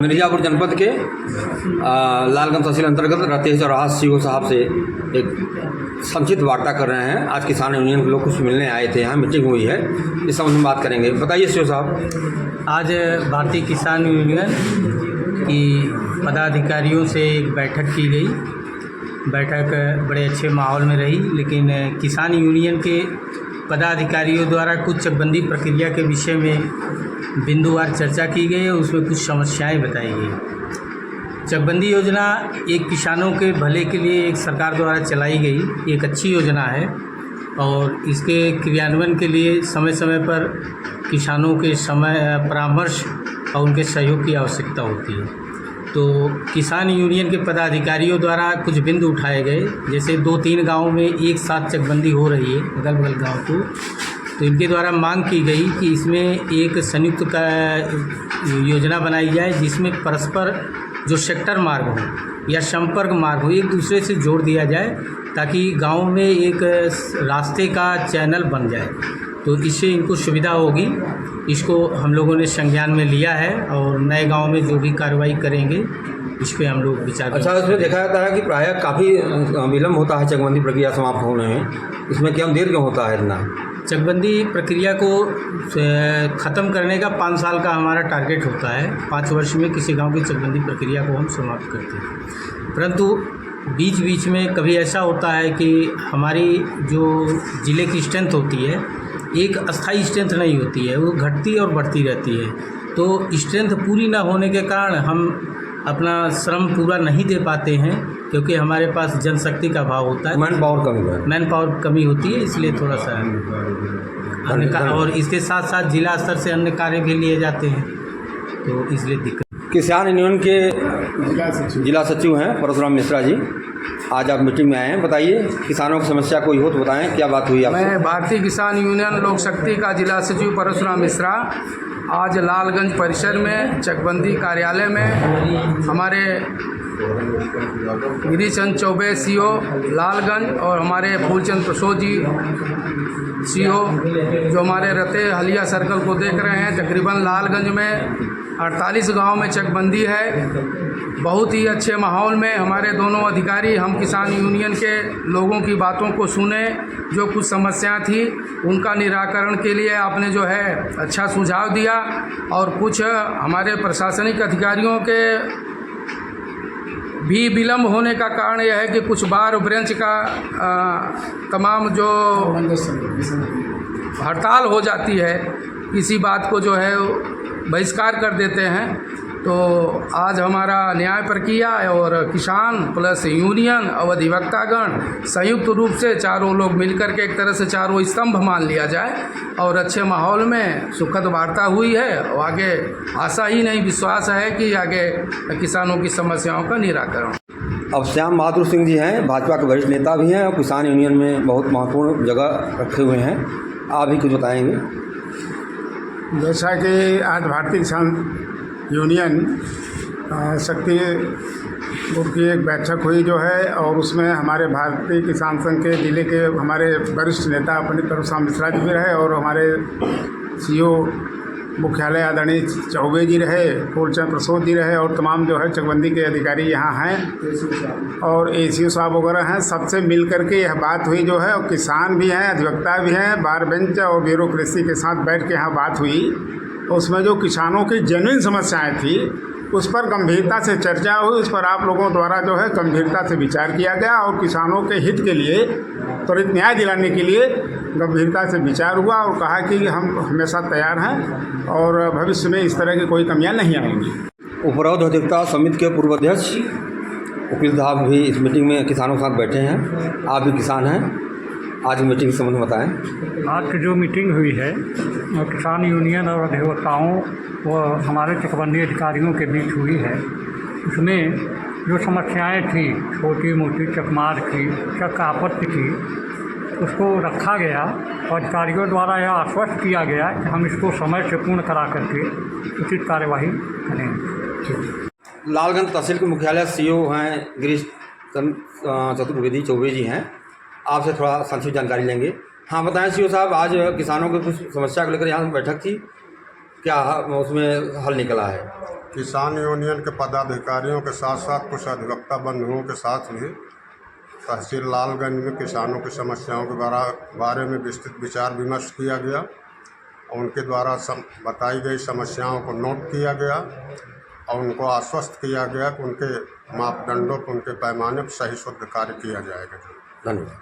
मिर्ज़ापुर जनपद के लालगंज तहसील अंतर्गत रतेश और राहत सीओ साहब से एक संक्षिप्त वार्ता कर रहे हैं। आज किसान यूनियन के लोग कुछ मिलने आए थे, यहाँ मीटिंग हुई है, इस संबंध में बात करेंगे। बताइए सीओ साहब। आज भारतीय किसान यूनियन की पदाधिकारियों से एक बैठक की गई। बैठक बड़े अच्छे माहौल में रही, लेकिन किसान यूनियन के पदाधिकारियों द्वारा कुछ चकबंदी प्रक्रिया के विषय में बिंदुवार चर्चा की गई और उसमें कुछ समस्याएं बताई गई। चकबंदी योजना एक किसानों के भले के लिए एक सरकार द्वारा चलाई गई एक अच्छी योजना है और इसके क्रियान्वयन के लिए समय समय पर किसानों के परामर्श और उनके सहयोग की आवश्यकता होती है। तो किसान यूनियन के पदाधिकारियों द्वारा कुछ बिंदु उठाए गए, जैसे 2-3 गाँव में एक साथ चकबंदी हो रही है अगल बगल गाँव को, तो इनके द्वारा मांग की गई कि इसमें एक संयुक्त का योजना बनाई जाए जिसमें परस्पर जो सेक्टर मार्ग हो या संपर्क मार्ग हो एक दूसरे से जोड़ दिया जाए ताकि गांव में एक रास्ते का चैनल बन जाए, तो इससे इनको सुविधा होगी। इसको हम लोगों ने संज्ञान में लिया है और नए गांव में जो भी कार्रवाई करेंगे इस पर हम लोग विचार करेंगे। अच्छा, इसमें देखा जाता है कि प्रायः काफ़ी विलम्ब होता है चकबंदी प्रक्रिया समाप्त होने में, इसमें क्या देर क्यों होता है इतना? चकबंदी प्रक्रिया को ख़त्म करने का 5 साल का हमारा टारगेट होता है। 5 वर्ष में किसी गांव की चकबंदी प्रक्रिया को हम समाप्त करते हैं, परंतु बीच बीच में कभी ऐसा होता है कि हमारी जो ज़िले की स्ट्रेंथ होती है एक अस्थायी स्ट्रेंथ नहीं होती है, वो घटती और बढ़ती रहती है। तो स्ट्रेंथ पूरी ना होने के कारण हम अपना श्रम पूरा नहीं दे पाते हैं क्योंकि हमारे पास जनशक्ति का अभाव होता है, मैन पावर कमी होती है, इसलिए थोड़ा सा अन्य और इसके साथ साथ जिला स्तर से अन्य कार्य भी लिए जाते हैं, तो इसलिए दिक्कत। किसान यूनियन के जिला सचिव हैं परशुराम मिश्रा जी, आज आप मीटिंग में आए हैं, बताइए किसानों की समस्या कोई हो तो बताएं, क्या बात हुई आपसे? मैं भारतीय किसान यूनियन लोक शक्ति का जिला सचिव परशुराम मिश्रा आज लालगंज परिसर में चकबंदी कार्यालय में हमारे गिरीचंद चौबे सीओ लालगंज और हमारे फूलचंद प्रसाद जी सीओ जो हमारे रते हलिया सर्कल को देख रहे हैं। तकरीबन लालगंज में 48 गांव में चकबंदी है। बहुत ही अच्छे माहौल में हमारे दोनों अधिकारी हम किसान यूनियन के लोगों की बातों को सुने, जो कुछ समस्या थी उनका निराकरण के लिए आपने जो है अच्छा सुझाव दिया और कुछ हमारे प्रशासनिक अधिकारियों के भी विलम्ब होने का कारण यह है कि कुछ बार ब्रांच का तमाम जो हड़ताल हो जाती है किसी बात को जो है बहिष्कार कर देते हैं। तो आज हमारा न्याय प्रक्रिया और किसान प्लस यूनियन और अधिवक्तागण संयुक्त रूप से चारों लोग मिलकर के एक तरह से चारों स्तंभ मान लिया जाए और अच्छे माहौल में सुखद वार्ता हुई है और आगे आशा ही नहीं विश्वास है कि आगे किसानों की समस्याओं का निराकरण। अब श्याम बहादुर सिंह जी हैं, भाजपा के वरिष्ठ नेता भी हैं और किसान यूनियन में बहुत महत्वपूर्ण जगह रखे हुए हैं, आप भी कुछ बताएंगे। जैसा कि आज भारतीय किसान यूनियन शक्ति ग्रुप की एक बैठक हुई जो है और उसमें हमारे भारतीय किसान संघ के जिले के हमारे वरिष्ठ नेता पंडित परशुराम मिश्रा जी भी रहे और हमारे सीओ मुख्यालय आदरणीय चौबे जी रहे, फूलचंद प्रसाद जी रहे और तमाम जो है चकबंदी के अधिकारी यहाँ हैं और एसीओ साहब वगैरह हैं। सबसे मिल करके यह बात हुई जो है, और किसान भी हैं, अधिवक्ता भी हैं, बार बेंच और ब्यूरोक्रेसी के साथ बैठ के यहाँ बात हुई। उसमें जो किसानों की जेन्युइन समस्याएं थी उस पर गंभीरता से चर्चा हुई, उस पर आप लोगों द्वारा जो है गंभीरता से विचार किया गया और किसानों के हित के लिए त्वरित न्याय दिलाने के लिए गंभीरता से विचार हुआ और कहा कि हम हमेशा तैयार हैं और भविष्य में इस तरह की कोई कमियां नहीं आएंगी। उपरोक्त अधिवक्ता समिति के पूर्व अध्यक्ष वकील साहब भी इस मीटिंग में किसानों के साथ बैठे हैं, आप भी किसान हैं, आज मीटिंग के संबंध में बताएं। आज की जो मीटिंग हुई है किसान यूनियन और अधिवक्ताओं व हमारे चकबंदी अधिकारियों के बीच हुई है, उसमें जो समस्याएं थी छोटी मोटी चकमार की चक आपत्ति की उसको रखा गया और अधिकारियों द्वारा यह आश्वस्त किया गया कि हम इसको समय से पूर्ण करा करके उचित कार्यवाही करेंगे। लालगंज तहसील के मुख्यालय सीओ हैं गिरीश चतुर्वेदी चौबे जी हैं, आपसे थोड़ा संक्षिप्त जानकारी लेंगे। हाँ बताएं सीओ साहब, आज किसानों की कुछ समस्या को लेकर यहाँ बैठक थी, क्या उसमें हल निकला है? किसान यूनियन के पदाधिकारियों के साथ साथ कुछ अधिवक्ता बंधुओं के साथ भी तहसील लालगंज में किसानों की समस्याओं के बारे में विस्तृत विचार विमर्श किया गया और उनके द्वारा बताई गई समस्याओं को नोट किया गया और उनको आश्वस्त किया गया कि उनके मापदंडों पर, उनके पैमाने पर सही शुद्ध कार्य किया जाएगा। धन्यवाद।